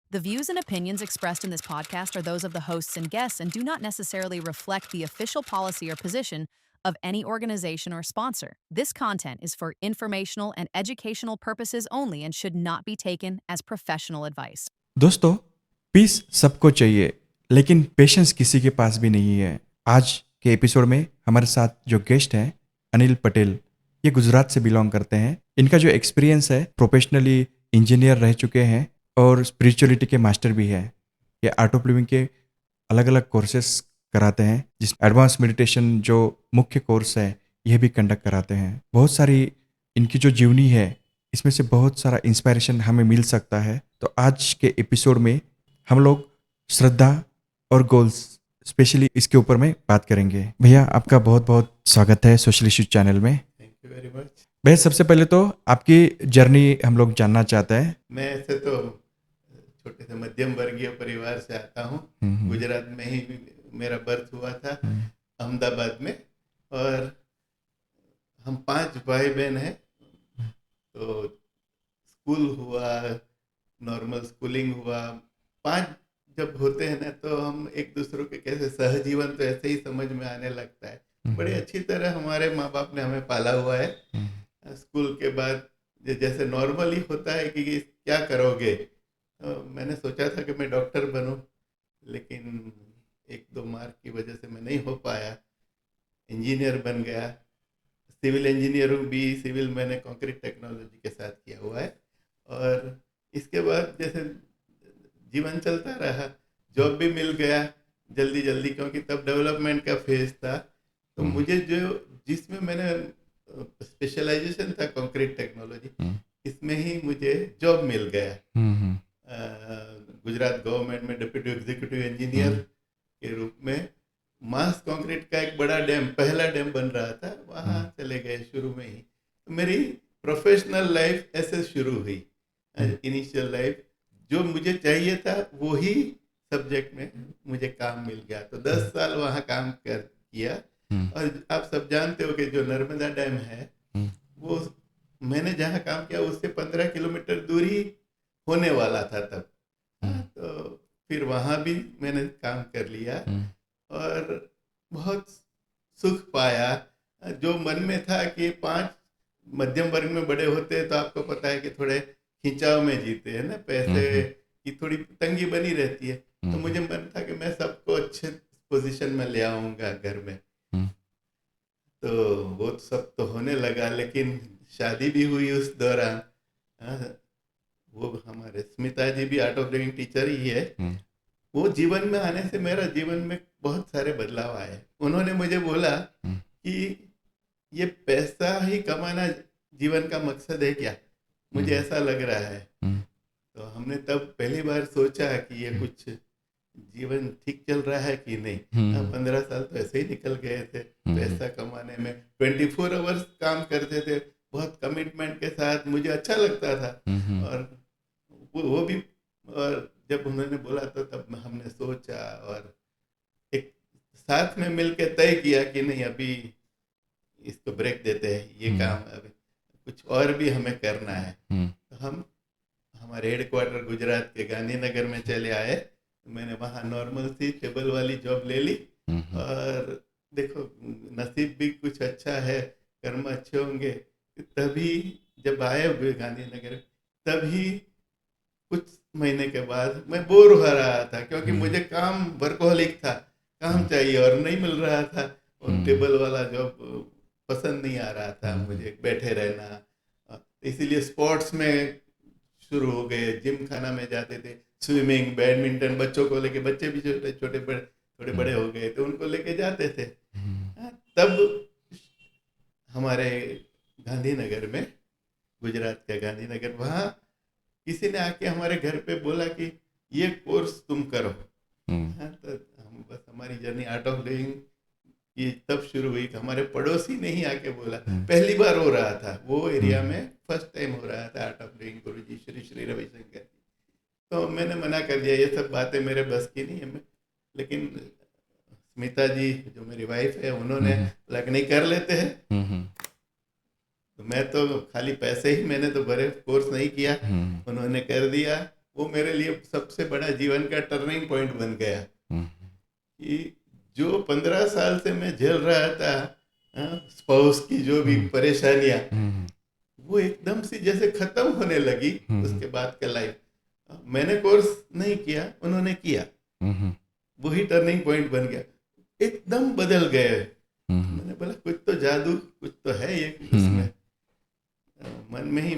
The views and opinions expressed in this podcast are those of the hosts and guests and do not necessarily reflect the official policy or position of any organization or sponsor. This content is for informational and educational purposes only and should not be taken as professional advice. दोस्तों, piece सबको चाहिए, लेकिन patience किसी के पास भी नहीं है। आज के एपिसोड में हमारे साथ जो गेस्ट हैं, अनिल पटेल, ये गुजरात से बिलोंग करते हैं। इनका जो एक्सपीरियंस है, प्रोफेशनली इंजीनियर रह चुके हैं और स्पिरिचुअलिटी के मास्टर भी है। ये आर्ट ऑफ लिविंग के अलग अलग कोर्सेस कराते हैं, जिस एडवांस मेडिटेशन जो मुख्य कोर्स है, यह भी कंडक्ट कराते हैं। बहुत सारी इनकी जो जीवनी है, इसमें से बहुत सारा इंस्पायरेशन हमें मिल सकता है। तो आज के एपिसोड में हम लोग श्रद्धा और गोल्स स्पेशली इसके ऊपर में बात करेंगे। भैया, आपका बहुत बहुत स्वागत है सोशल इश्यूज चैनल में। Thank you very much. भैया, सबसे पहले तो आपकी जर्नी हम लोग जानना चाहते हैं। मैं ऐसे तो छोटे से मध्यम वर्गीय परिवार से आता हूँ। गुजरात में ही मेरा बर्थ हुआ था, अहमदाबाद में, और हम 5 भाई बहन हैं। तो स्कूल हुआ, नॉर्मल स्कूलिंग हुआ। 5 जब होते हैं ना, तो हम एक दूसरों के कैसे सहजीवन तो ऐसे ही समझ में आने लगता है। बड़े अच्छी तरह हमारे माँ बाप ने हमें पाला हुआ है। स्कूल के बाद जैसे नॉर्मली होता है कि क्या करोगे, तो मैंने सोचा था कि मैं डॉक्टर बनूं, लेकिन 1-2 मार्क की वजह से मैं नहीं हो पाया। इंजीनियर बन गया, सिविल इंजीनियरिंग भी, सिविल मैंने कंक्रीट टेक्नोलॉजी के साथ किया हुआ है। और इसके बाद जैसे जीवन चलता रहा, जॉब भी मिल गया जल्दी जल्दी, क्योंकि तब डेवलपमेंट का फेज था। तो मुझे जो जिसमें मैंने स्पेशलाइजेशन था कंक्रीट टेक्नोलॉजी, इसमें ही मुझे जॉब मिल गया। गुजरात गवर्नमेंट में डिप्टी एग्जीक्यूटिव इंजीनियर के रूप में। मास कंक्रीट का एक बड़ा डैम, पहला डैम बन रहा था, वहाँ चले गए शुरू में ही। तो मेरी प्रोफेशनल लाइफ ऐसे शुरू हुई। इनिशियल लाइफ जो मुझे चाहिए था वही सब्जेक्ट में मुझे काम मिल गया। तो 10 साल वहाँ काम किया। और आप सब जानते हो कि जो नर्मदा डैम है, वो मैंने जहाँ काम किया उससे 15 किलोमीटर दूरी होने वाला था तब। तो फिर वहाँ भी मैंने काम कर लिया और बहुत सुख पाया। जो मन में था कि 5 मध्यम वर्ग में बड़े होते हैं तो आपको पता है कि थोड़े खिंचाव में जीते हैं ना, पैसे की थोड़ी तंगी बनी रहती है। तो मुझे मन था कि मैं सबको अच्छे पोजीशन में ले आऊँगा घर में। तो वो सब तो होने लगा, लेकिन शादी भी हुई उस दौरान। वो हमारे स्मिता जी भी आर्ट ऑफ लिविंग टीचर ही है। वो जीवन में आने से मेरा जीवन में बहुत सारे बदलाव आए। उन्होंने मुझे बोला कि ये पैसा ही कमाना जीवन का मकसद है क्या, मुझे ऐसा लग रहा है। तो हमने तब पहली बार सोचा कि ये कुछ जीवन ठीक चल रहा है कि नहीं। 15 साल तो ऐसे ही निकल गए थे पैसा कमाने में। 24 आवर्स काम करते थे, बहुत कमिटमेंट के साथ, मुझे अच्छा लगता था। और वो भी, और जब उन्होंने बोला तो तब हमने सोचा और एक साथ में मिलकर तय किया कि नहीं, अभी इसको ब्रेक देते हैं, ये काम अभी कुछ और भी हमें करना है। तो हम हमारे हेडक्वार्टर गुजरात के गांधीनगर में चले आए। मैंने वहाँ नॉर्मल सी टेबल वाली जॉब ले ली। और देखो, नसीब भी कुछ अच्छा है, कर्म अच्छे होंगे। तभी जब आए हुए गांधीनगर, तभी कुछ महीने के बाद मैं बोर हो रहा था, क्योंकि मुझे काम वर्कोहलिक था, काम चाहिए और नहीं मिल रहा था। और टेबल वाला जॉब पसंद नहीं आ रहा था मुझे, बैठे रहना। इसीलिए स्पोर्ट्स में शुरू हो गए, जिम खाना में जाते थे, स्विमिंग, बैडमिंटन, बच्चों को लेके, बच्चे भी छोटे छोटे बड़े थोड़े बड़े हो गए तो उनको लेके जाते थे। तब हमारे गांधीनगर में, गुजरात का गांधीनगर, वहाँ किसी ने आके हमारे घर पे बोला कि ये कोर्स तुम करो। तो हम बस हमारी जर्नी आर्ट ऑफ लिविंग की तब शुरू हुई। हमारे पड़ोसी ने ही आके बोला, पहली बार हो रहा था वो एरिया में, फर्स्ट टाइम हो रहा था आर्ट ऑफ लिविंग, गुरु जी श्री श्री रविशंकर। तो मैंने मना कर दिया, ये सब बातें मेरे बस की नहीं है। लेकिन स्मिता जी जो मेरी वाइफ है, उन्होंने लग नहीं कर लेते हैं। तो मैं तो खाली पैसे ही, मैंने तो बड़े कोर्स नहीं किया, उन्होंने कर दिया। वो मेरे लिए सबसे बड़ा जीवन का टर्निंग पॉइंट बन गया कि जो 15 साल से मैं झेल रहा था, स्पाउस की जो भी परेशानियां, वो एकदम से जैसे खत्म होने लगी। उसके बाद का लाइफ मैंने कोर्स नहीं किया, उन्होंने किया, वही टर्निंग पॉइंट बन गया, एकदम बदल गए। मैंने बोला कुछ तो जादू, कुछ तो है ये उसमें। मन में ही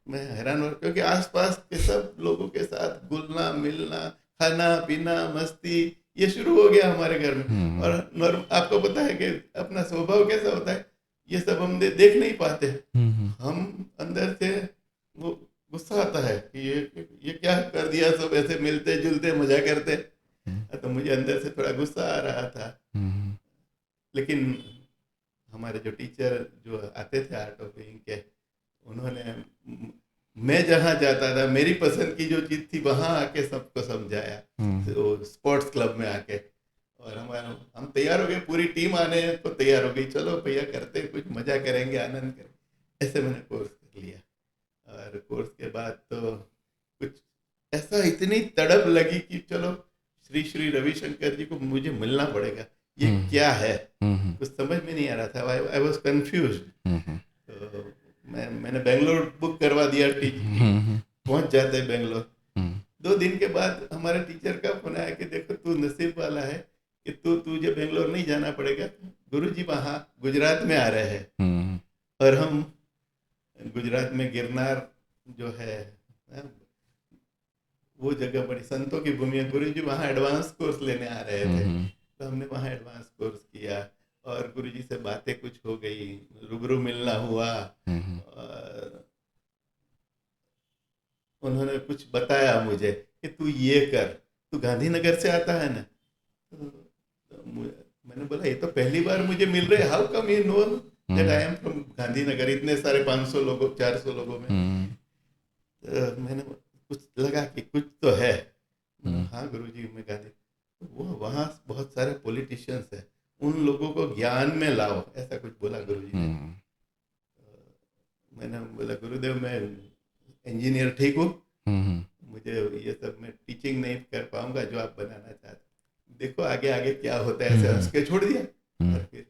मैं हैरान हो, क्योंकि आसपास के सब लोगों के साथ घुलना मिलना, खाना पीना मस्ती, ये शुरू हो गया हमारे घर में। और आपको पता है कि अपना स्वभाव कैसा होता है, ये सब हम देख नहीं पाते। हम अंदर से वो गुस्सा आता है कि ये क्या कर दिया, सब ऐसे मिलते जुलते मजा करते। तो मुझे अंदर से थोड़ा गुस्सा आ रहा था। लेकिन हमारे जो टीचर जो आते थे आर्ट ऑफ लिविंग के, उन्होंने मैं जहाँ जाता था, मेरी पसंद की जो चीज़ थी वहाँ आके सबको समझाया। तो स्पोर्ट्स क्लब में आके, और हम तैयार हो गए, पूरी टीम आने को तैयार हो गई, चलो भैया करते कुछ मजा करेंगे, आनंद करेंगे। ऐसे मैंने कोर्स कर लिया। और कोर्स के बाद तो कुछ ऐसा इतनी तड़प लगी कि चलो श्री श्री रविशंकर जी को मुझे मिलना पड़ेगा, ये क्या है, कुछ समझ में नहीं आ रहा था। I was confuse. तो मैंने बेंगलोर बुक करवा दिया, पहुंच जाते बेंगलोर। 2 दिन के बाद हमारे टीचर का फोन आया कि देखो तू नसीब वाला है कि तुझे बेंगलोर नहीं जाना पड़ेगा, गुरुजी वहाँ गुजरात में आ रहे हैं। और हम गुजरात में गिरनार जो है, वो जगह बड़ी संतों की भूमि है, गुरुजी वहाँ एडवांस कोर्स लेने आ रहे थे। तो हमने वहाँ एडवांस कोर्स किया और गुरुजी से बातें कुछ हो गई, रूबरू मिलना हुआ। और उन्होंने कुछ बताया मुझे कि तू ये कर, तू गांधीनगर से आता है ना। तो मैंने बोला ये तो पहली बार मुझे मिल रहे, how come you know that I am from Gandhinagar, इतने सारे 500 लोगों 400 लोगों में। तो मैंने कुछ लगा कि कुछ तो है। हाँ गुरुजी मैं गांधी, वो वहाँ बहुत सारे पॉलिटिशियंस है, उन लोगों को ज्ञान में लाओ, ऐसा कुछ बोला गुरुजी ने। मैंने बोला गुरुदेव मैं इंजीनियर ठीक हूँ, मुझे ये सब मैं टीचिंग नहीं कर पाऊंगा जो आप बनाना चाहते, देखो आगे आगे क्या होता है। ऐसे हंस के छोड़ दिया। और फिर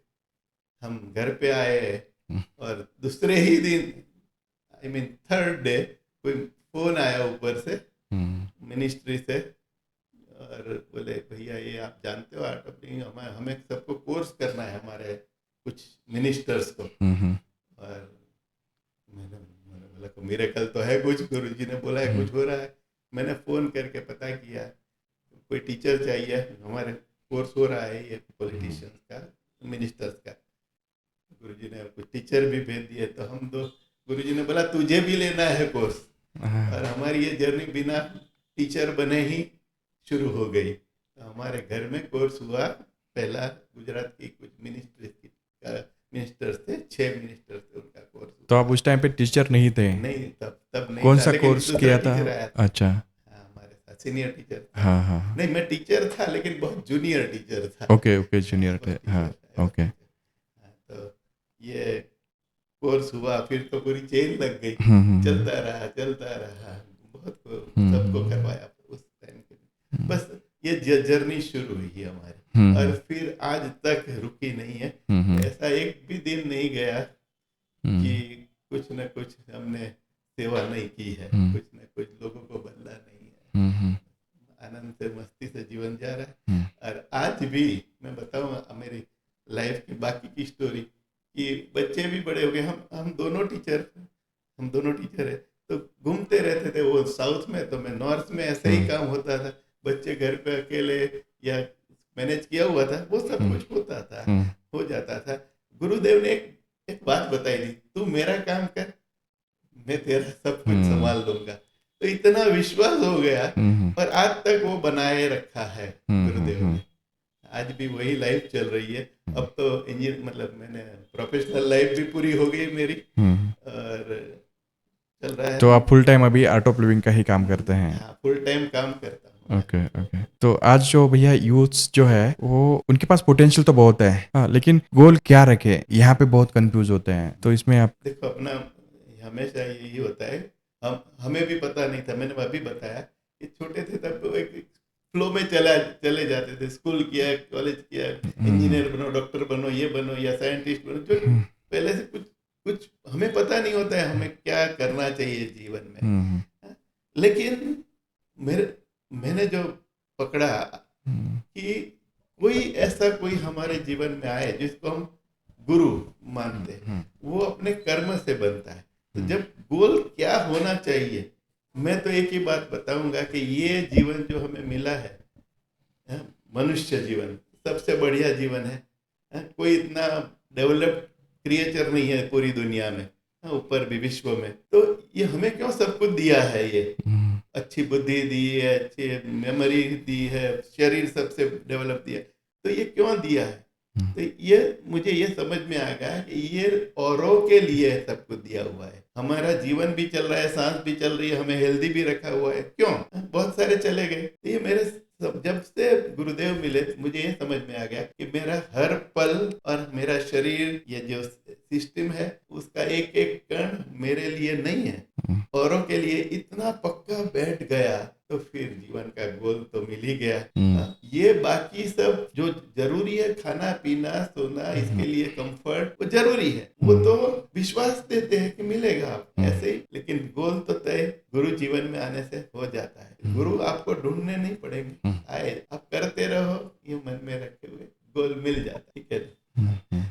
हम घर पे आए और दूसरे ही दिन, आई मीन थर्ड डे, कोई फोन आया ऊपर से मिनिस्ट्री से, और बोले भैया ये आप जानते हो आर्ट ऑफ लिविंग, हमें सबको कोर्स करना है, हमारे कुछ मिनिस्टर्स को। और मैंने बोला मिरेकल तो है कुछ, गुरुजी ने बोला है कुछ हो रहा है। मैंने फ़ोन करके पता किया, कोई टीचर चाहिए, हमारे कोर्स हो रहा है ये पॉलिटिशियंस का, मिनिस्टर्स का। गुरुजी ने कुछ टीचर भी भेज दिए। तो हम दो, गुरुजी ने बोला तुझे भी लेना है कोर्स। और हमारी ये जर्नी बिना टीचर बने ही शुरू हो गई। तो हमारे घर में कोर्स हुआ पहला, गुजरात की कुछ मिनिस्टर्स थे, 6 मिनिस्टर्स थे, उनका कोर्स। तो आप उस टाइम पे टीचर नहीं थे? नहीं, तब नहीं। कौन सा कोर्स किया था? अच्छा, हमारे साथ सीनियर टीचर। हाँ। नहीं मैं टीचर था लेकिन बहुत जूनियर टीचर था। ओके जूनियर थे, हाँ ओके। तो ये कोर्स हुआ, फिर तो पूरी चेन लग गई, चलता रहा, बहुत सबको करवाया उस टाइम के। बस ये जर्नी शुरू हुई हमारी, और फिर आज तक रुकी नहीं है। ऐसा एक भी दिन नहीं गया कि कुछ न कुछ हमने सेवा नहीं की है, कुछ न कुछ लोगों को बदला नहीं है। आनंद से मस्ती से जीवन जा रहा है। और आज भी मैं बताऊँ मेरी लाइफ की बाकी की स्टोरी, कि बच्चे भी बड़े हो गए, हम दोनों टीचर है, तो घूमते रहते थे, वो साउथ में तो मैं नॉर्थ में, ऐसे ही काम होता था। बच्चे घर पे अकेले या मैनेज किया हुआ था, वो सब कुछ होता था, हो जाता था। गुरुदेव ने एक बात बताई थी, तू मेरा काम कर, मैं तेरा सब कुछ संभाल लूंगा। तो इतना विश्वास हो गया, और आज तक वो बनाए रखा है गुरुदेव ने। आज भी वही लाइफ चल रही है। अब तो इंजीनियर, मतलब मैंने प्रोफेशनल लाइफ भी पूरी हो गई मेरी, और चल रहा है। तो आप फुल टाइम अभी आर्ट ऑफ लिविंग का ही काम करते हैं? हाँ, फुल टाइम काम करता हूँ। ओके। तो आज जो भैया यूथ्स जो है, वो उनके पास पोटेंशियल तो बहुत है, हाँ, लेकिन गोल क्या रखे, यहाँ पे बहुत कंफ्यूज होते हैं। तो इसमें आप देखो, अपना हमेशा यही होता है, हमें भी पता नहीं था, मैंने अभी बताया कि छोटे थे तब तो एक फ्लो में चले जाते थे, स्कूल किया, कॉलेज किया, इंजीनियर बनो, डॉक्टर बनो, ये बनो या साइंटिस्ट बनो, जो पहले से कुछ कुछ हमें पता नहीं होता है हमें क्या करना चाहिए जीवन में। लेकिन मैंने जो पकड़ा कि कोई हमारे जीवन में आए जिसको हम गुरु मानते हैं, वो अपने कर्म से बनता है। तो जब गोल क्या होना चाहिए, मैं तो एक ही बात बताऊंगा कि ये जीवन जो हमें मिला है, मनुष्य जीवन सबसे बढ़िया जीवन है। कोई इतना डेवलप्ड क्रिएचर नहीं है पूरी दुनिया में, ऊपर भी विश्व में। तो ये हमें क्यों सब कुछ दिया है? ये अच्छी बुद्धि दी है, अच्छी मेमोरी दी है, शरीर सबसे डेवलप दिया, तो ये क्यों दिया है? तो ये मुझे ये समझ में आ गया कि ये औरों के लिए सब कुछ दिया हुआ है। हमारा जीवन भी चल रहा है, सांस भी चल रही है, हमें हेल्दी भी रखा हुआ है। क्यों? बहुत सारे चले गए। तो ये मेरे जब से गुरुदेव मिले मुझे ये समझ में आ गया कि मेरा हर पल और मेरा शरीर, ये जो सिस्टम है, उसका एक एक कण मेरे लिए नहीं है, औरों के लिए इतना पक्का बैठ गया, तो फिर जीवन का गोल तो मिल ही गया। ये बाकी सब जो जरूरी है, खाना पीना सोना, इसके लिए कंफर्ट, वो जरूरी है, वो तो विश्वास देते हैं कि मिलेगा आप ऐसे ही। लेकिन गोल तो तय गुरु जीवन में आने से हो जाता है। गुरु आपको ढूंढने नहीं पड़ेंगे, आए, आप करते रहो, ये मन में रखे हुए गोल मिल जाता है। ठीक है,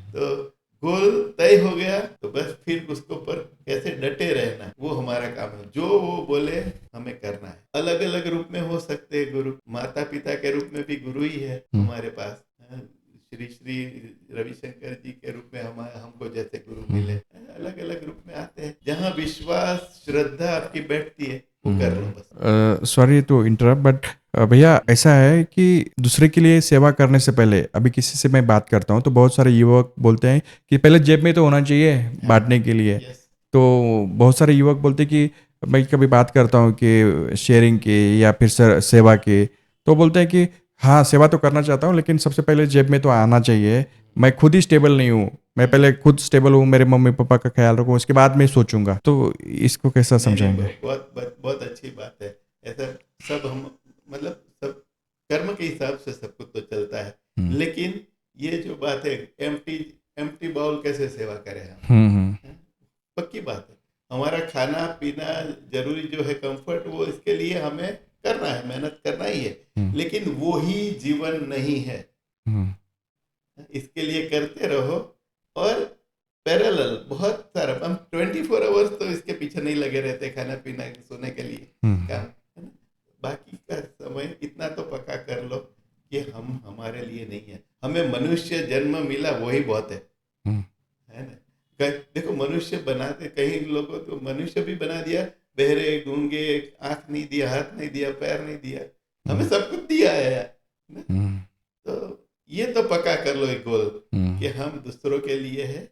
तो गोल तय हो गया तो बस फिर उसको पर कैसे डटे रहना, वो हमारा काम है। जो वो बोले हमें करना है। अलग अलग रूप में हो सकते हैं गुरु, माता पिता के रूप में भी गुरु ही है हमारे पास। श्री श्री रविशंकर जी के रूप में हमको जैसे गुरु मिले, अलग अलग रूप में आते हैं। जहाँ विश्वास श्रद्धा आपकी बैठती है, वो कर लो बस। सॉरी टू इंटरप्ट, बट भैया ऐसा है कि दूसरे के लिए सेवा करने से पहले, अभी किसी से मैं बात करता हूँ तो बहुत सारे युवक बोलते हैं कि पहले जेब में तो होना चाहिए बांटने के लिए। तो बहुत सारे युवक बोलते हैं कि मैं कभी बात करता हूँ कि शेयरिंग के या फिर सेवा के, तो बोलते हैं कि हाँ सेवा तो करना चाहता हूँ लेकिन सबसे पहले जेब में तो आना चाहिए, मैं खुद ही स्टेबल नहीं हूँ, मैं पहले खुद स्टेबल हूँ, मेरे मम्मी पापा का ख्याल रखूँ, उसके बाद मैं सोचूंगा। तो इसको कैसा समझाएंगे? बहुत अच्छी बात है। ऐसा सब हम मतलब सब कर्म के हिसाब से सब कुछ तो चलता है, लेकिन ये जो बात है एम्प्टी बाउल कैसे सेवा करें हम, पक्की बात है। हमारा खाना पीना जरूरी जो है, कंफर्ट, वो इसके लिए हमें करना है, मेहनत करना ही है, लेकिन वो ही जीवन नहीं है। इसके लिए करते रहो, और पैरेलल बहुत सारा, हम 24 आवर्स तो इसके पीछे नहीं लगे रहते, खाना पीना सोने के लिए काम, है ना? बाकी का समय इतना तो पक्का कर लो कि हम हमारे लिए नहीं है, हमें मनुष्य जन्म मिला वही बहुत है ना? देखो मनुष्य बनाते, कई लोगों तो मनुष्य भी बना दिया, बहरे गूंगे, आंख नहीं दिया, हाथ नहीं दिया, पैर नहीं दिया, हमें सब कुछ दिया है ना? तो ये तो पक्का कर लो एक गोल कि हम दूसरों के लिए है,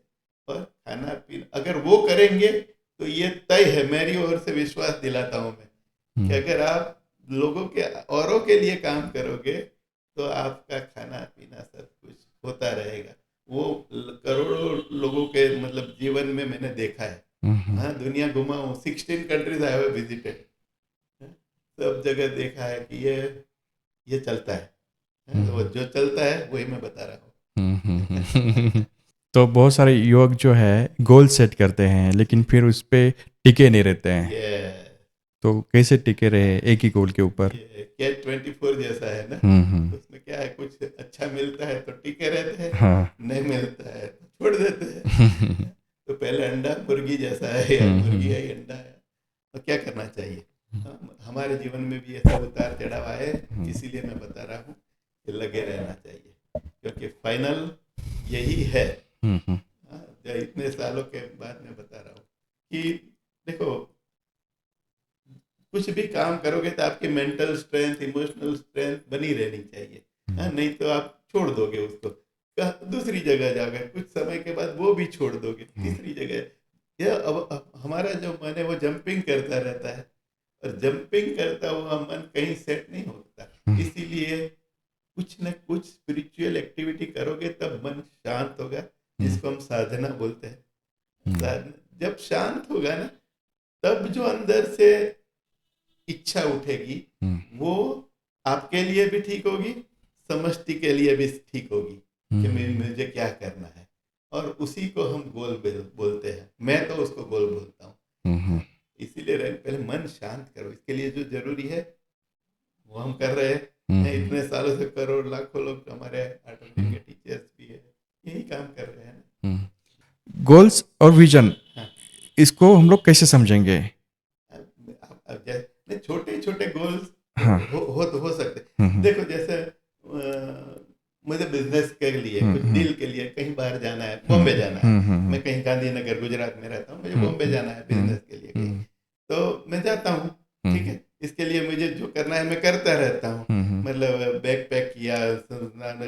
और खाना पीना अगर वो करेंगे तो ये तय है, मेरी ओर से विश्वास दिलाता हूं मैं कि अगर आप लोगों के औरों के लिए काम करोगे तो आपका खाना पीना सब कुछ होता रहेगा। वो करोड़ों लोगों के मतलब जीवन में मैंने देखा है। हाँ, दुनिया घुमा हूँ, 16 कंट्रीज आई हैव विजिटेड, सब जगह देखा है कि ये चलता है। वो जो चलता है वही मैं बता रहा हूँ। तो बहुत सारे युवक जो है गोल सेट करते हैं लेकिन फिर उस पर टिके नहीं रहते हैं। तो कैसे टिके रहे एक ही गोल के ऊपर? कैच 24 जैसा है ना, उसमें क्या है, कुछ अच्छा मिलता है तो टिके रहते हैं, हाँ। नहीं मिलता है तो छोड़ देते हैं। तो पहले अंडा मुर्गी जैसा है, मुर्गी है अंडा है, तो क्या करना चाहिए? हमारे जीवन में भी ऐसा उतार चढ़ाव है, इसीलिए मैं बता रहा हूँ कि लगे रहना चाहिए, क्योंकि फाइनल यही है। जो इतने सालों के बाद मैं बता रहा हूँ कि देखो, कुछ भी काम करोगे तो आपकी मेंटल स्ट्रेंथ, इमोशनल स्ट्रेंथ बनी रहनी चाहिए। नहीं तो आप छोड़ दोगे उसको, दूसरी जगह जाकर कुछ समय के बाद वो भी छोड़ दोगे, तीसरी जगह। यह अब हमारा जो मन है वो जंपिंग करता रहता है, और जंपिंग करता हुआ मन कहीं सेट नहीं होता। इसीलिए कुछ न कुछ स्पिरिचुअल एक्टिविटी करोगे तब मन शांत होगा, जिसको हम साधना बोलते हैं। साधना जब शांत होगा ना, तब जो अंदर से इच्छा उठेगी वो आपके लिए भी ठीक होगी, समष्टि के लिए भी ठीक होगी कि मुझे क्या करना है, और उसी को हम गोल बोलते हैं। मैं तो उसको गोल बोलता हूँ। इसीलिए पहले मन शांत करो, इसके लिए जो जरूरी है वो हम कर रहे हैं। इतने सालों से करोड़ लाखों लोग हमारे आर्ट ऑफ लिविंग के टीचर्स भी है, यही काम कर रहे हैं। गोल्स और विजन, हाँ। इसको हम लोग कैसे समझेंगे? अब जैसे छोटे छोटे गोल्स हाँ। हो सकते। देखो जैसे मुझे बिजनेस के लिए कुछ डील के लिए कहीं बाहर जाना है, बॉम्बे जाना है, मैं कहीं गांधीनगर गुजरात में रहता हूँ, मुझे बॉम्बे जाना है बिजनेस के लिए कहीं, तो मैं जाता हूँ, ठीक है। इसके लिए मुझे जो करना है मैं करता रहता हूँ, मतलब बैग पैक किया,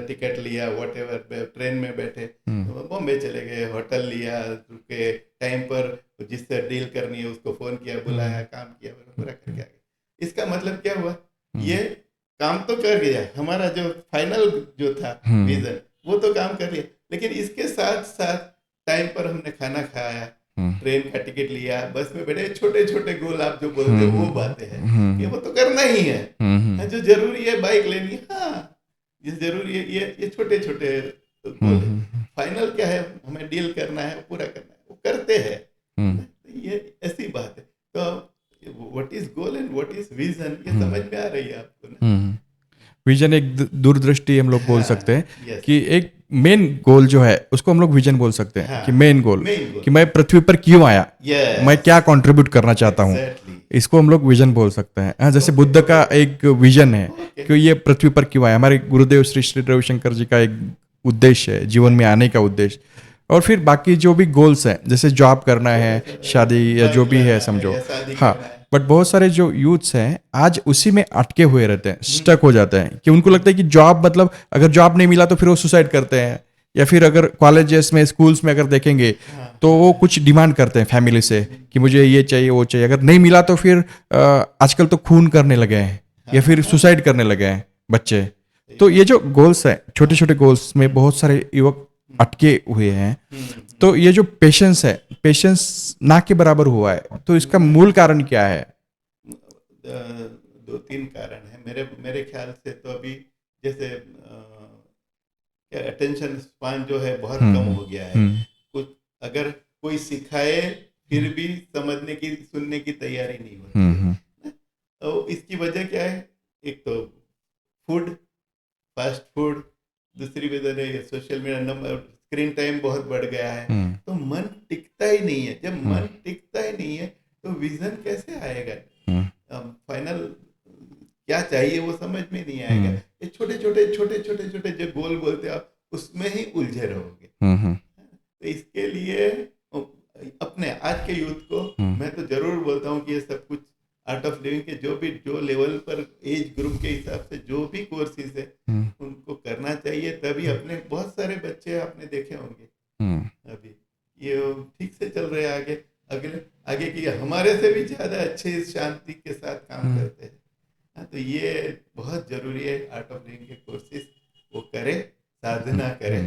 टिकट लिया, व्हाटएवर, ट्रेन में बैठे बॉम्बे चले गए, होटल लिया, रुके, टाइम पर जिससे डील करनी है उसको फोन किया, बुलाया, काम किया, पूरा करके आ गया। इसका मतलब क्या हुआ, ये काम तो कर गया, हमारा जो फाइनल जो था विजन वो तो काम कर लिया, लेकिन इसके साथ साथ टाइम पर हमने खाना खाया, ट्रेन का टिकट लिया, बस में बैठे, छोटे छोटे गोल आप जो बोलते हो वो बातें हैं, ये वो तो करना ही है। जो जरूरी है बाइक लेनी है, हाँ ये जरूरी है, ये छोटे छोटे गोल है। फाइनल क्या है, हमें डील करना है, पूरा करना है, वो करते हैं। ये ऐसी बात है। तो what is goal and what is vision, ये समझ में आ रही है आपको ना? विजन एक दूरदृष्टि हम लोग बोल सकते हैं yes. कि एक मेन गोल जो है उसको हम लोग विजन बोल सकते हैं, कि मेन गोल कि मैं पृथ्वी पर क्यों आया, मैं क्या कंट्रीब्यूट करना चाहता हूँ, इसको हम लोग विजन बोल सकते हैं। हाँ, जैसे बुद्ध का एक विजन है कि ये पृथ्वी पर क्यों आया, हमारे गुरुदेव श्री श्री रविशंकर जी का एक उद्देश्य है जीवन में आने का उद्देश्य। और फिर बाकी जो भी गोल्स हैं, जैसे जॉब करना है, शादी या जो भी है समझो, हाँ। बट बहुत सारे जो यूथ्स हैं आज उसी में अटके हुए रहते हैं, स्टक हो जाते हैं, कि उनको लगता है कि जॉब, मतलब अगर जॉब नहीं मिला तो फिर वो सुसाइड करते हैं, या फिर अगर कॉलेजेस में, स्कूल्स में अगर देखेंगे तो वो कुछ डिमांड करते हैं फैमिली से कि मुझे ये चाहिए वो चाहिए, अगर नहीं मिला तो फिर आजकल तो खून करने लगे हैं या फिर सुसाइड करने लगे हैं बच्चे। तो ये जो गोल्स है, छोटे छोटे गोल्स में बहुत सारे युवक अटके हुए हैं। तो ये जो पेशेंस है, पेशेंस ना के बराबर हुआ है, तो इसका मूल कारण क्या है? दो तीन कारण है मेरे ख्याल से। तो अभी जैसे क्या अटेंशन स्पान जो है बहुत कम हो गया है। कुछ अगर कोई सिखाए फिर भी समझने की, सुनने की तैयारी नहीं होती। तो इसकी वजह क्या है, एक तो फूड, फास्ट फूड, दूसरी वजह है social media, number, screen time बहुत बढ़ गया है, तो मन टिकता ही नहीं है। जब मन टिकता ही नहीं है तो विजन कैसे आएगा, फाइनल क्या चाहिए वो समझ में नहीं आएगा। ये छोटे छोटे जो गोल बोलते हो आप, उसमें ही उलझे रहोगे। तो इसके लिए अपने आज के यूथ को मैं तो जरूर बोलता हूँ कि ये सब कुछ आर्ट ऑफ लिविंग के जो लेवल पर एज ग्रुप के हिसाब से जो भी कोर्सेज है उनको करना चाहिए। तभी अपने बहुत सारे बच्चे आपने देखे होंगे अभी ये ठीक से चल रहे हैं, आगे की हमारे से भी ज्यादा अच्छे शांति के साथ काम करते हैं। तो ये बहुत जरूरी है, आर्ट ऑफ लिविंग के कोर्सेज वो करे, साधना करे,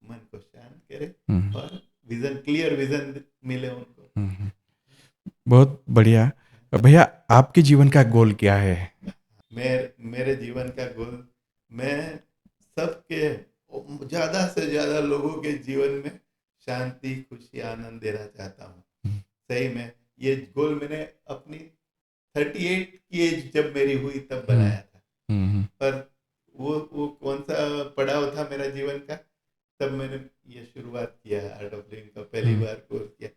मन को शांत करे और विजन, क्लियर विजन मिले उनको। बहुत बढ़िया भैया, आपके जीवन का गोल क्या है? मेरे जीवन का गोल, मैं सबके, ज्यादा से ज्यादा लोगों के जीवन में शांति, खुशी, आनंद देना चाहता हूँ। सही में ये गोल मैंने अपनी 38 की एज जब मेरी हुई तब बनाया था। पर वो कौन सा पड़ाव था मेरा जीवन का, तब मैंने ये शुरुआत किया आर्ट ऑफ लिविंग का, पहली बार कोर्स किया।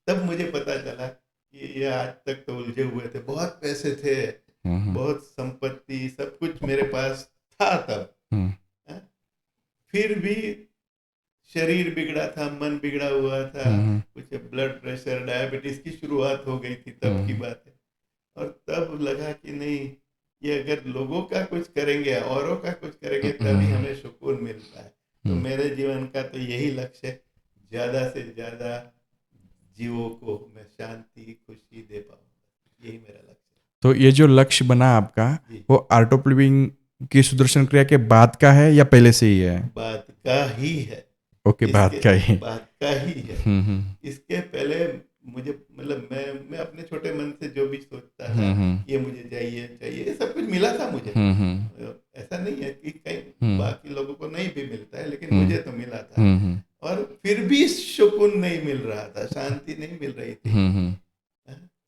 तब मुझे पता चला कि ये आज तक तो उलझे हुए थे, बहुत पैसे थे, बहुत संपत्ति, सब कुछ मेरे पास था तब, फिर भी शरीर बिगड़ा था, मन बिगड़ा हुआ था, कुछ ब्लड प्रेशर, डायबिटीज की शुरुआत हो गई थी, तब की बात है। और तब लगा कि नहीं, ये अगर लोगों का कुछ करेंगे, औरों का कुछ करेंगे, तभी हमें सुकून मिलता है। तो मेरे जीवन का तो यही लक्ष्य है, ज्यादा से ज्यादा जीवों को मैं शांति, खुशी दे पाऊंगा, यही मेरा लक्ष्य है। तो ये जो लक्ष्य बना आपका, वो आर्ट ऑफ लिविंग की सुदर्शन क्रिया के बाद का है या पहले से ही है? बाद का ही है। ओके, बाद का ही है। इसके पहले मुझे मतलब मैं अपने छोटे मन से जो भी सोचता था, ये मुझे चाहिए चाहिए, ये सब कुछ मिला था मुझे। ऐसा नहीं है कि कहीं बाकी लोगों को नहीं भी मिलता है, लेकिन मुझे तो मिला था। और फिर भी सुकून नहीं मिल रहा था, शांति नहीं मिल रही थी।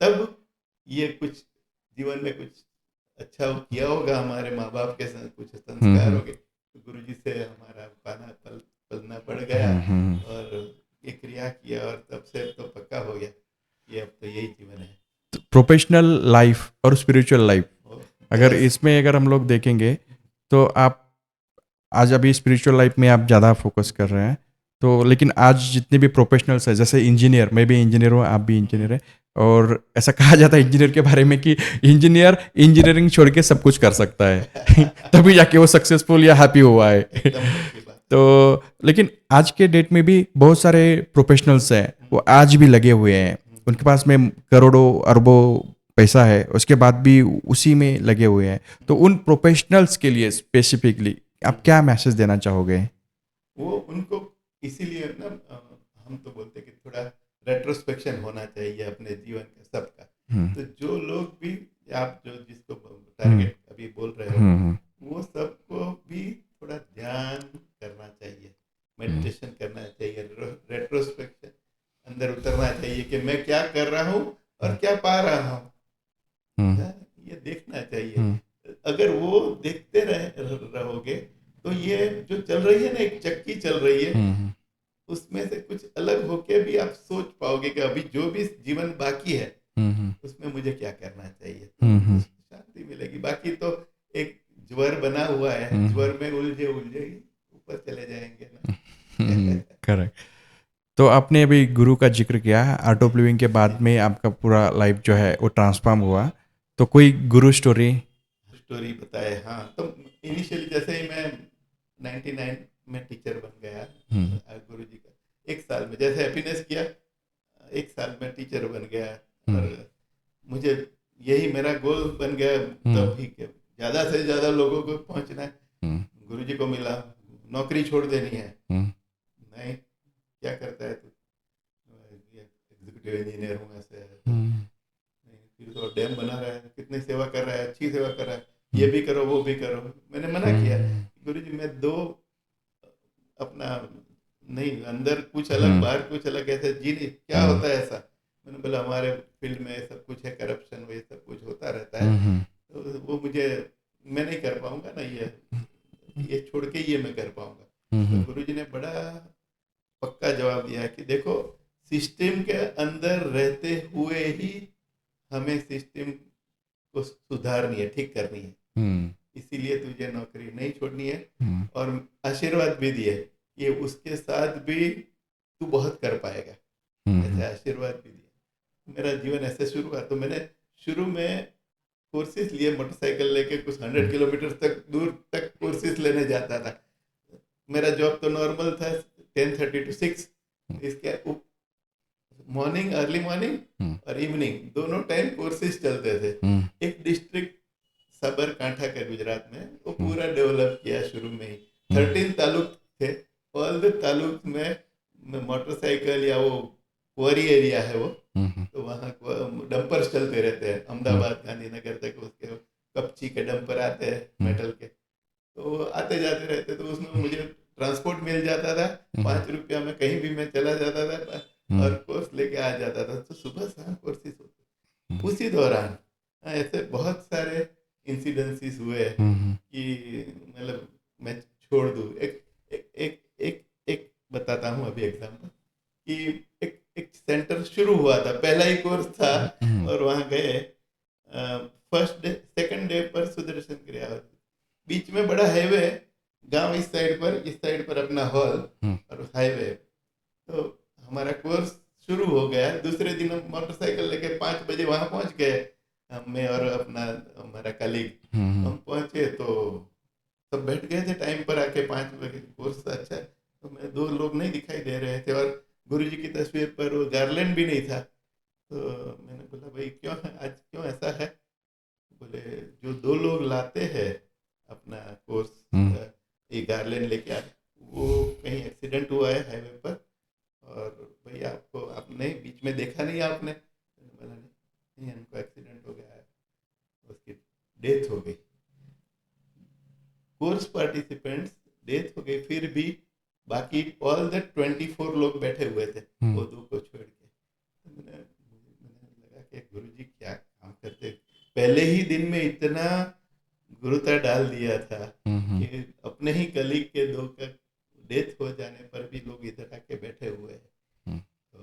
तब ये कुछ जीवन में कुछ अच्छा किया होगा, हमारे माँ बाप के साथ कुछ संस्कार हो गए, तो गुरु जी से हमारा पाना पलना पड़ गया और ये क्रिया किया, और तब से तो पक्का हो गया ये अब तो यही जीवन है। प्रोफेशनल लाइफ और स्पिरिचुअल लाइफ, अगर बस, इसमें अगर हम लोग देखेंगे तो आप आज अभी स्पिरिचुअल लाइफ में आप ज़्यादा फोकस कर रहे हैं, तो लेकिन आज जितने भी प्रोफेशनल्स हैं, जैसे इंजीनियर, मैं भी इंजीनियर हूँ, आप भी इंजीनियर हैं, और ऐसा कहा जाता है इंजीनियर के बारे में कि इंजीनियर इंजीनियरिंग छोड़ के सब कुछ कर सकता है तभी जाके वो सक्सेसफुल या हैप्पी हुआ है एकदम सच्ची बात। तो लेकिन आज के डेट में भी बहुत सारे प्रोफेशनल्स हैं, वो आज भी लगे हुए हैं, उनके पास में करोड़ों अरबों पैसा है, उसके बाद भी उसी में लगे हुए हैं। तो उन प्रोफेशनल्स के लिए स्पेसिफिकली आप क्या मैसेज देना चाहोगे? वो उनको इसीलिए ना हम तो बोलते हैं कि थोड़ा रेट्रोस्पेक्शन होना चाहिए अपने जीवन का सबका। तो जो लोग भी, आप जो जिसको टारगेट अभी बोल रहे हो, वो सबको भी थोड़ा ध्यान करना चाहिए, मेडिटेशन करना चाहिए, रेट्रोस्पेक्शन अंदर उतरना चाहिए कि मैं क्या कर रहा हूँ और क्या पा रहा हूँ, ये देखना चाहिए। अगर वो देखते रहोगे तो ये जो चल रही है ना, एक चक्की चल रही है, उसमें से कुछ अलग होके भी आप सोच पाओगे कि अभी जो भी जीवन बाकी है उसमें मुझे क्या करना चाहिए, तो शांति मिलेगी। बाकी तो एक ज्वर बना हुआ है, ज्वर में उलझे उलझे ही ऊपर चले जाएंगे ना। करेक्ट। तो आपने अभी गुरु का जिक्र किया, आर्ट ऑफ लिविंग के बाद में आपका पूरा लाइफ जो है वो ट्रांसफॉर्म हुआ, तो कोई गुरु स्टोरी? स्टोरी बताए, हाँ। तो इनिशियली जैसे ही मैं 99 में टीचर बन गया गुरु जी का, एक साल में जैसे हैप्पीनेस किया, एक साल में टीचर बन गया, और मुझे यही मेरा गोल बन गया तब ही कि ज़्यादा से ज़्यादा लोगों को पहुंचना है। गुरु जी को मिला, नौकरी छोड़ देनी है, नहीं, क्या करता है तू, एग्जीक्यूटिव इंजीनियर हूँ, ऐसे नहीं, फिर तो डैम बना रहा है, कितनी सेवा कर रहा है, अच्छी सेवा कर रहा है, ये भी करो वो भी करो। मैंने मना किया, गुरु जी मैं दो अपना नहीं, अंदर कुछ अलग बाहर कुछ अलग, ऐसे जी नहीं, क्या होता है ऐसा। मैंने बोला हमारे फील्ड में सब कुछ है, करप्शन वो सब कुछ होता रहता है, तो वो मुझे, मैं नहीं कर पाऊंगा ना, ये छोड़ के ये मैं कर पाऊंगा। तो गुरु जी ने बड़ा पक्का जवाब दिया कि देखो, सिस्टम के अंदर रहते हुए ही हमें सिस्टम को सुधारनी है, ठीक करनी है, इसीलिए तुझे नौकरी नहीं छोड़नी है। और आशीर्वाद भी दिए कि उसके साथ भी तू बहुत कर पाएगा, ऐसे आशीर्वाद भी दिए। मेरा जीवन ऐसे शुरू हुआ। तो मैंने शुरू में कोर्सेज लिए, मोटरसाइकिल लेके कुछ 100 किलोमीटर तक दूर तक कोर्सेज लेने जाता था। मेरा जॉब तो नॉर्मल था, 10:30 to 6, इसके मॉर्निंग, अर्ली मॉर्निंग और इवनिंग दोनों टाइम कोर्सेज चलते थे। एक डिस्ट्रिक्ट साबरकांठा का गुजरात में, वो पूरा डेवलप किया शुरू में ही। 13 तालुक थे, ऑल द तालुक में मोटरसाइकिल या वो क्वारी एरिया है वो, तो वहाँ डंपर्स चलते रहते हैं, अहमदाबाद गांधीनगर तक उसके कपची के डंपर आते हैं मेटल के, तो आते जाते रहते, तो उसमें मुझे ट्रांसपोर्ट मिल जाता था, 5 रुपया में कहीं भी मैं चला जाता था और कोर्स लेके आ जाता था। तो सुबह शाम कोर्सेज होते। उसी दौरान ऐसे बहुत सारे इंसिडेंसेस हुए कि मतलब मैं छोड़ दूँ। एक एक एक एक, एक बताता हूँ अभी एग्जाम्पल, कि एक सेंटर शुरू हुआ था, पहला ही कोर्स था, और वहाँ गए, फर्स्ट डे सेकंड डे पर सुदर्शन क्रिया होती, बीच में बड़ा हाईवे है, गांव इस साइड पर अपना हॉल और हाईवे। तो हमारा कोर्स शुरू हो गया, दूसरे दिन हम मोटरसाइकिल लेके 5 बजे वहां पहुंच गए, मैं और अपना हमारा कलीग। हम पहुंचे तो सब बैठ गए थे टाइम पर आके, 5 बजे कोर्स अच्छा है। तो मैं 2 लोग नहीं दिखाई दे रहे थे, और गुरुजी की तस्वीर पर वो गार्लैंड भी नहीं था। तो मैंने बोला भाई क्यों है आज, क्यों ऐसा है? बोले जो 2 लोग लाते हैं अपना कोर्स ये गार्लैंड लेके आए, वो कहीं एक्सीडेंट हुआ है हाईवे पर, और भैया आपको आपने बीच में देखा नहीं आपने? मैंने बोला नहीं, उनको एक्सीडेंट हो गया है, उसकी डेथ हो गई। कोर्स पार्टिसिपेंट्स डेथ हो गई, फिर भी बाकी ऑल द 24 लोग बैठे हुए थे वो दो को छोड़ के। तो मैंने लगा कि गुरुजी क्या काम करते, पहले ही दिन में इतना गुरुता डाल दिया था कि अपने ही कलीग के दो का डेथ हो जाने पर भी लोग इधर आके बैठे हुए हैं। तो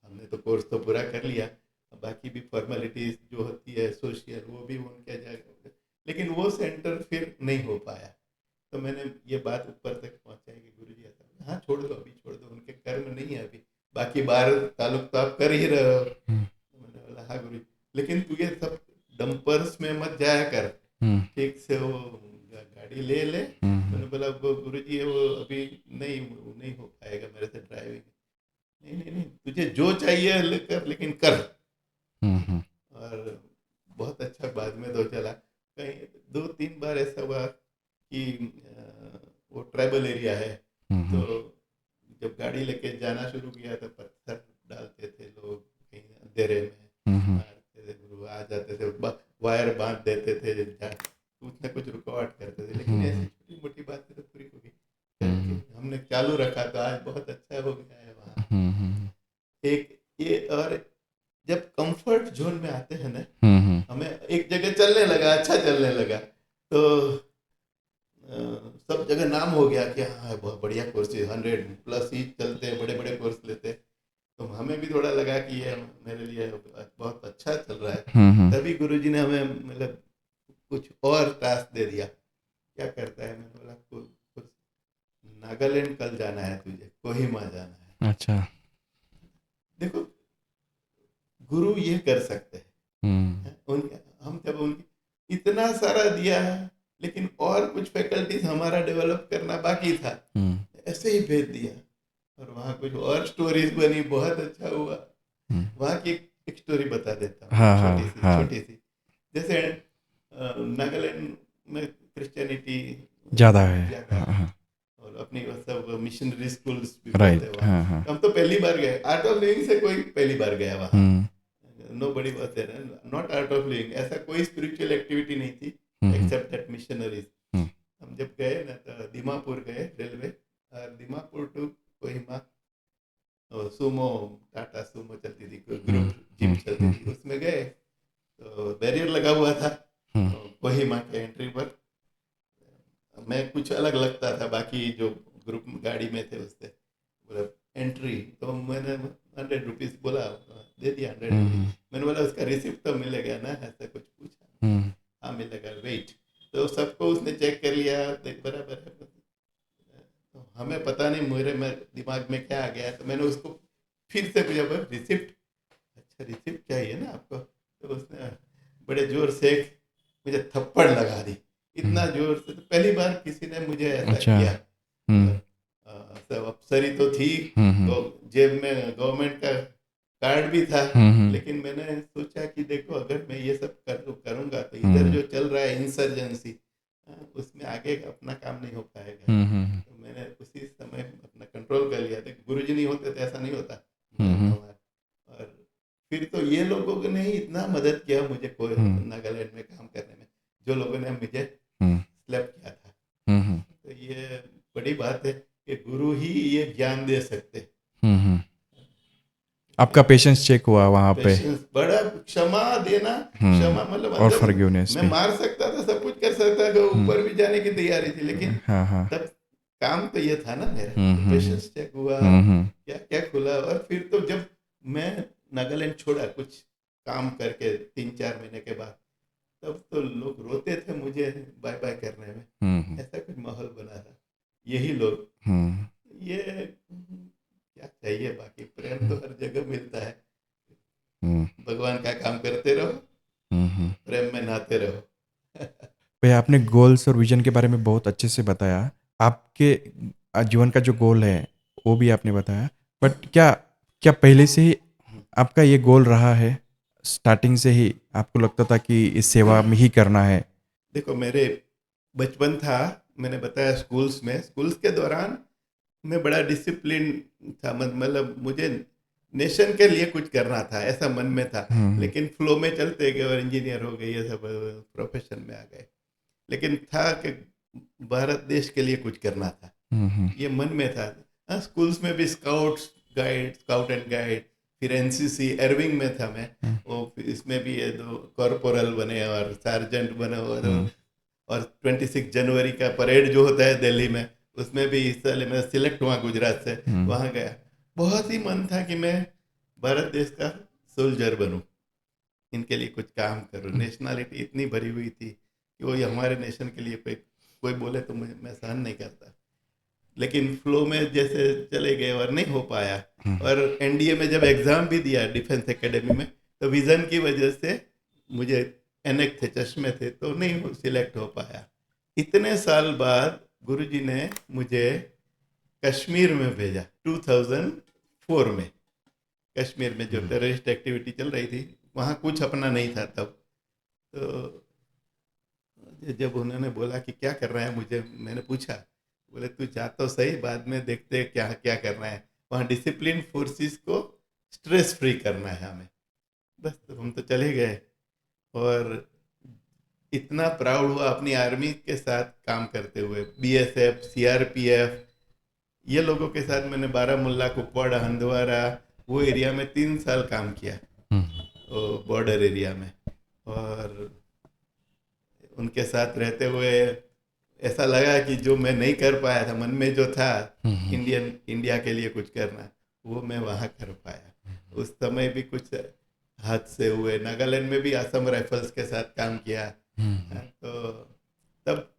हमने तो कोर्स तो पूरा कर लिया, बाकी भी फॉर्मेलिटीज जो होती है सोशल वो भी उनके जगह, लेकिन वो सेंटर फिर नहीं हो पाया। तो मैंने ये बात ऊपर तक पहुंचाई कि गुरुजी ऐसा, हाँ छोड़ दो, अभी छोड़ दो, उनके कर्म नहीं है अभी, बाकी 12 ताल्लुक तो आप कर ही रहे हो। तो मैंने बोला हाँ गुरुजी, लेकिन तू ये सब डंपर्स में मत जाया कर, ठीक से वो गाड़ी ले ले। मैंने बोला वो गुरुजी वो अभी नहीं नहीं हो पाएगा मेरे से ड्राइविंग। नहीं नहीं नहीं, तुझे जो चाहिए लेकर, लेकिन कर। और बहुत अच्छा बाद में तो चला। कहीं 2-3 बार ऐसा हुआ कि वो ट्राइबल एरिया है, तो जब गाड़ी लेके जाना शुरू किया तो पत्थर डालते थे लोग कहीं अंधेरे में, मारते थे, वो आ जाते थे, वायर बांध देते थे, कुछ ना कुछ रुकावट करते थे, लेकिन ऐसी छोटी मोटी बातें तो पूरी हो गई। हमने चालू रखा तो आज बहुत अच्छा हो गया है वहाँ। एक ये, और जब कंफर्ट जोन में आते हैं ना, हमें एक जगह चलने लगा, अच्छा चलने लगा, तो सब जगह नाम हो गया कि हाँ बहुत बढ़िया कोर्स, 100+ ही चलते हैं, बड़े बड़े कोर्स लेते हैं। तो हमें भी थोड़ा लगा कि ये मेरे लिए बहुत अच्छा चल रहा है। तभी गुरुजी ने हमें मतलब कुछ और टास्क दे दिया। क्या करता है? मैंने बोला कुछ नागालैंड कल जाना है तुझे, कोहिमा जाना है। अच्छा। देखो गुरु ये कर सकते हैं, हम जब उनकी इतना सारा दिया है, लेकिन और कुछ फैकल्टीज हमारा डेवलप करना बाकी था, ऐसे ही भेज दिया। और वहाँ कुछ और स्टोरीज बनी, बहुत अच्छा हुआ। वहाँ की एक स्टोरी बता देता हूँ, छोटी सी। जैसे नागालैंड में क्रिश्चियनिटी ज़्यादा है, ज़्यादा, और अपनी सब मिशनरी स्कूल्स भी बहुत राइट, है वहाँ। हम तो पहली बार गए, आर्ट ऑफ लिविंग से कोई पहली बार गया वहाँ। Nobody was there, not art of living, ऐसा कोई स्पिरिचुअल एक्टिविटी नहीं थी एक्सेप्ट दैट मिशनरीज। हम जब गए ना तो दीमापुर गए रेलवे, और Dimapur to Kohima Sumo, Tata Sumo चलती थी, ग्रुप जीप चलती थी, उसमें गए तो बैरियर लगा हुआ था कोहिमा के एंट्री पर। मैं कुछ अलग लगता था बाकी जो ग्रुप गाड़ी में थे उससे, बोला एंट्री, तो मैंने 100 रुपीज बोला, दे दिया 100 रुपीज। मैंने बोला उसका रिसिप्ट तो मिलेगा ना, ऐसा कुछ पूछा। हाँ मिलेगा, वेट। तो सबको उसने चेक कर लिया, बराबर है। तो हमें पता नहीं मेरे में दिमाग में क्या आ गया, तो मैंने उसको फिर से पूछा, रिसिप्ट? अच्छा रिसिप्ट चाहिए ना आपको? तो उसने बड़े जोर से मुझे थप्पड़ लगा दी, इतना जोर से, तो पहली बार किसी ने मुझे ऐसा किया। सब अफसरी तो थी, तो जेब में गवर्नमेंट का कार्ड भी था, लेकिन मैंने सोचा कि देखो अगर मैं ये सब करूंगा तो इधर जो चल रहा है इंसर्जेंसी, उसमें आगे अपना काम नहीं हो पाएगा। तो मैंने उसी समय अपना कंट्रोल कर लिया था। गुरुजी नहीं होते तो ऐसा नहीं होता। और फिर तो ये लोगों ने ही इतना मदद किया मुझे नागालैंड में काम करने में, जो लोगों ने मुझे स्लैप किया था। तो ये बड़ी बात है कि गुरु ही ये ज्ञान दे सकते। आपका पेशेंस चेक हुआ वहाँ पे, बड़ा क्षमा देना, क्षमा मतलब और फॉरगिवनेस मैं मार सकता था, सब कुछ कर सकता था, ऊपर भी जाने की तैयारी थी, लेकिन तब काम तो ये था ना मेरा, तो पेशेंस चेक हुआ, क्या क्या खुला। और फिर तो जब मैं नागालैंड छोड़ा कुछ काम करके 3-4 महीने के बाद, तब तो लोग रोते थे मुझे बाय बाय करने में, ऐसा कुछ माहौल बना था। यही लोग, ये क्या चाहिए, बाकी प्रेम तो हर जगह मिलता है। भगवान का काम करते रहो, प्रेम में नहाते रहो। भैया आपने गोल्स और विजन के बारे में बहुत अच्छे से बताया। आपके जीवन का जो गोल है वो भी आपने बताया, बट क्या पहले से ही आपका ये गोल रहा है? स्टार्टिंग से ही आपको लगता था कि इस सेवा में ही करना है? देखो मेरे बचपन था, मैंने बताया स्कूल्स के दौरान मैं बड़ा डिसिप्लिन था, मतलब मुझे नेशन के लिए कुछ करना था ऐसा मन में था। लेकिन फ्लो में चलते गए और इंजीनियर हो गए, ये सब प्रोफेशन में आ गए। लेकिन था कि भारत देश के लिए कुछ करना था, ये मन में था। हाँ, स्कूल्स में भी स्काउट एंड गाइड, फिर एनसीसी एरविंग में था मैं, वो इसमें भी ये दो कॉर्पोरल बने और सार्जेंट बने, और 26 जनवरी का परेड जो होता है दिल्ली में, उसमें भी हिस्सा ले, मैं सिलेक्ट हुआ गुजरात से, वहाँ गया। बहुत ही मन था कि मैं भारत देश का सोल्जर बनूं, इनके लिए कुछ काम करूं। नेशनलिटी इतनी भरी हुई थी कि वो हमारे नेशन के लिए कोई बोले तो मैं सहन नहीं करता। लेकिन फ्लो में जैसे चले गए और नहीं हो पाया। और एनडीए में जब एग्ज़ाम भी दिया डिफेंस एकेडमी में, तो विज़न की वजह से मुझे एनक थे, चश्मे थे, तो नहीं सिलेक्ट हो पाया। इतने साल बाद गुरुजी ने मुझे कश्मीर में भेजा 2004 में। कश्मीर में जो टेररिस्ट एक्टिविटी चल रही थी, वहाँ कुछ अपना नहीं था तब। तो जब उन्होंने बोला कि क्या कर रहे हैं, मुझे मैंने पूछा, बोले तू जा तो सही, बाद में देखते हैं क्या क्या करना है। वहाँ डिसिप्लिन फोर्सेस को स्ट्रेस फ्री करना है हमें। बस तो हम तो चले गए, और इतना प्राउड हुआ अपनी आर्मी के साथ काम करते हुए। बीएसएफ, सीआरपीएफ, ये लोगों के साथ मैंने बारामुल्ला, कुपवाड़ा, हंदवारा, वो एरिया में 3 साल काम किया, बॉर्डर एरिया में। और उनके साथ रहते हुए ऐसा लगा कि जो मैं नहीं कर पाया था, मन में जो था इंडिया के लिए कुछ करना, वो मैं वहाँ कर पाया। उस समय भी कुछ हादसे हुए, नागालैंड में भी असम राइफल्स के साथ काम किया। तो तब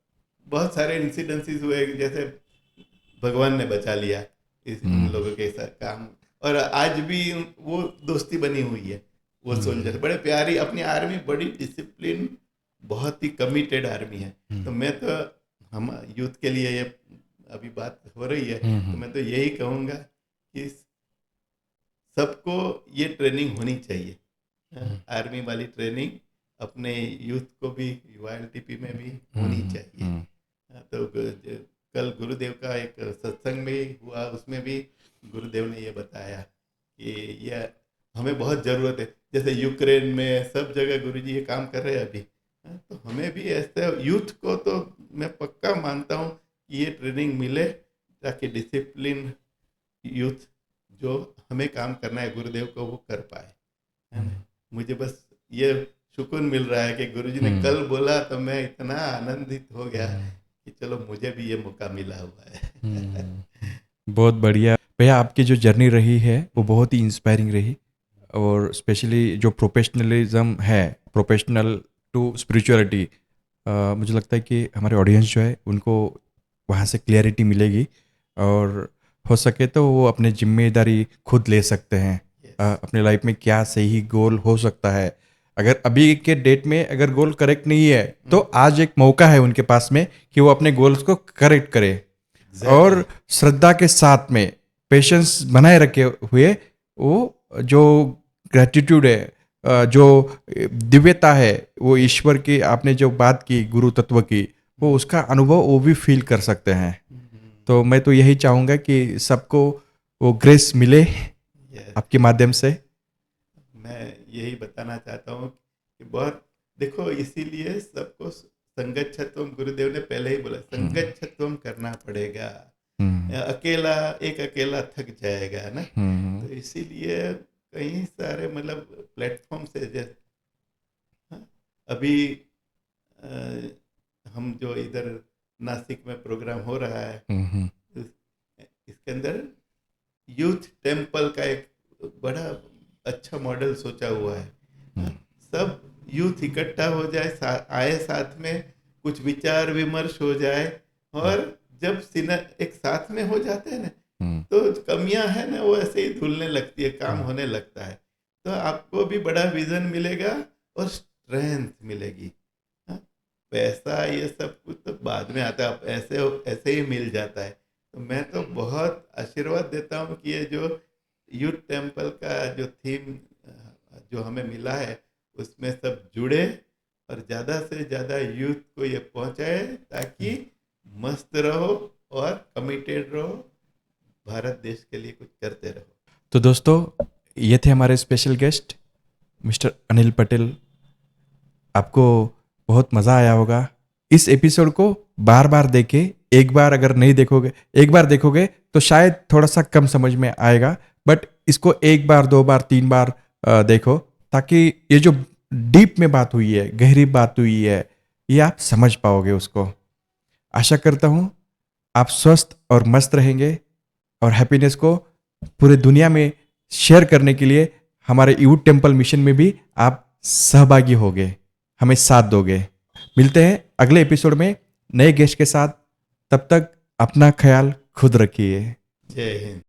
बहुत सारे इंसिडेंसेस हुए, जैसे भगवान ने बचा लिया उन लोगों के साथ काम। और आज भी वो दोस्ती बनी हुई है। वो सोल्जर बड़े प्यारी, अपनी आर्मी बड़ी डिसिप्लिन, बहुत ही कमिटेड आर्मी है। तो मैं तो हम यूथ के लिए ये अभी बात हो रही है, तो मैं तो यही कहूँगा कि सबको ये ट्रेनिंग होनी चाहिए। आर्मी वाली ट्रेनिंग अपने यूथ को भी, यूआईएलटीपी में भी होनी चाहिए। तो कल गुरुदेव का एक सत्संग भी हुआ, उसमें भी गुरुदेव ने ये बताया कि ये हमें बहुत ज़रूरत है। जैसे यूक्रेन में सब जगह गुरुजी ये काम कर रहे हैं अभी, तो हमें भी ऐसे यूथ को तो मैं पक्का मानता हूँ कि ये ट्रेनिंग मिले, ताकि डिसिप्लिन यूथ जो हमें काम करना है गुरुदेव को, वो कर पाए, है ना। मुझे बस ये सुकून मिल रहा है कि गुरुजी ने कल बोला तो मैं इतना आनंदित हो गया कि चलो मुझे भी ये मौका मिला हुआ है। बहुत बढ़िया भैया, आपकी जो जर्नी रही है वो बहुत ही इंस्पायरिंग रही। और स्पेशली जो प्रोफेशनलिज्म है, प्रोफेशनल टू स्पिरिचुअलिटी, मुझे लगता है कि हमारे ऑडियंस जो है उनको वहाँ से क्लियरिटी मिलेगी, और हो सके तो वो अपने जिम्मेदारी खुद ले सकते हैं। अपने लाइफ में क्या सही गोल हो सकता है। अगर अभी के डेट में अगर गोल करेक्ट नहीं है, तो आज एक मौका है उनके पास में कि वो अपने गोल्स को करेक्ट करे। और श्रद्धा के साथ में पेशेंस बनाए रखे हुए, वो जो ग्रेटिट्यूड है, जो दिव्यता है, वो ईश्वर की आपने जो बात की गुरु तत्व की, वो उसका अनुभव वो भी फील कर सकते हैं। तो मैं तो यही चाहूँगा कि सबको वो ग्रेस मिले आपके माध्यम से। मैं यही बताना चाहता हूँ कि बहुत देखो, इसीलिए सबको संगच्छत्वम, गुरुदेव ने पहले ही बोला संगच्छत्वम करना पड़ेगा। अकेला थक जाएगा ना। तो इसीलिए कई सारे मतलब प्लेटफॉर्म से, जैसे अभी हम जो इधर नासिक में प्रोग्राम हो रहा है, इसके अंदर यूथ टेम्पल का एक बड़ा अच्छा मॉडल सोचा हुआ है। सब यूथ इकट्ठा हो जाए, आए साथ में, कुछ विचार विमर्श हो जाए, और जब एक साथ में हो जाते हैं ना, तो कमियां है ना वो ऐसे ही धुलने लगती है, काम होने लगता है। तो आपको भी बड़ा विजन मिलेगा और स्ट्रेंथ मिलेगी। पैसा ये सब कुछ तो बाद में आता है, ऐसे ऐसे ही मिल जाता है। तो मैं तो बहुत आशीर्वाद देता हूँ कि ये जो यूथ टेम्पल का जो थीम जो हमें मिला है, उसमें सब जुड़े और ज़्यादा से ज़्यादा यूथ को ये पहुँचाए, ताकि मस्त रहो और कमिटेड रहो भारत देश के लिए कुछ करते रहो। तो दोस्तों, ये थे हमारे special guest mister Anil Patel. आपको बहुत मज़ा आया होगा। इस एपिसोड को बार बार देखे, एक बार अगर नहीं देखोगे, एक बार देखोगे तो शायद थोड़ा सा कम समझ में आएगा, बट इसको एक बार, दो बार, तीन बार देखो, ताकि ये जो डीप में बात हुई है, गहरी बात हुई है, ये आप समझ पाओगे उसको। आशा करता हूँ आप स्वस्थ और मस्त रहेंगे और हैप्पीनेस को पूरे दुनिया में शेयर करने के लिए हमारे यूथ टेम्पल मिशन में भी आप सहभागी होगे, हमें साथ दोगे। मिलते हैं अगले एपिसोड में नए गेस्ट के साथ। तब तक अपना ख्याल खुद रखिए। जय हिंद।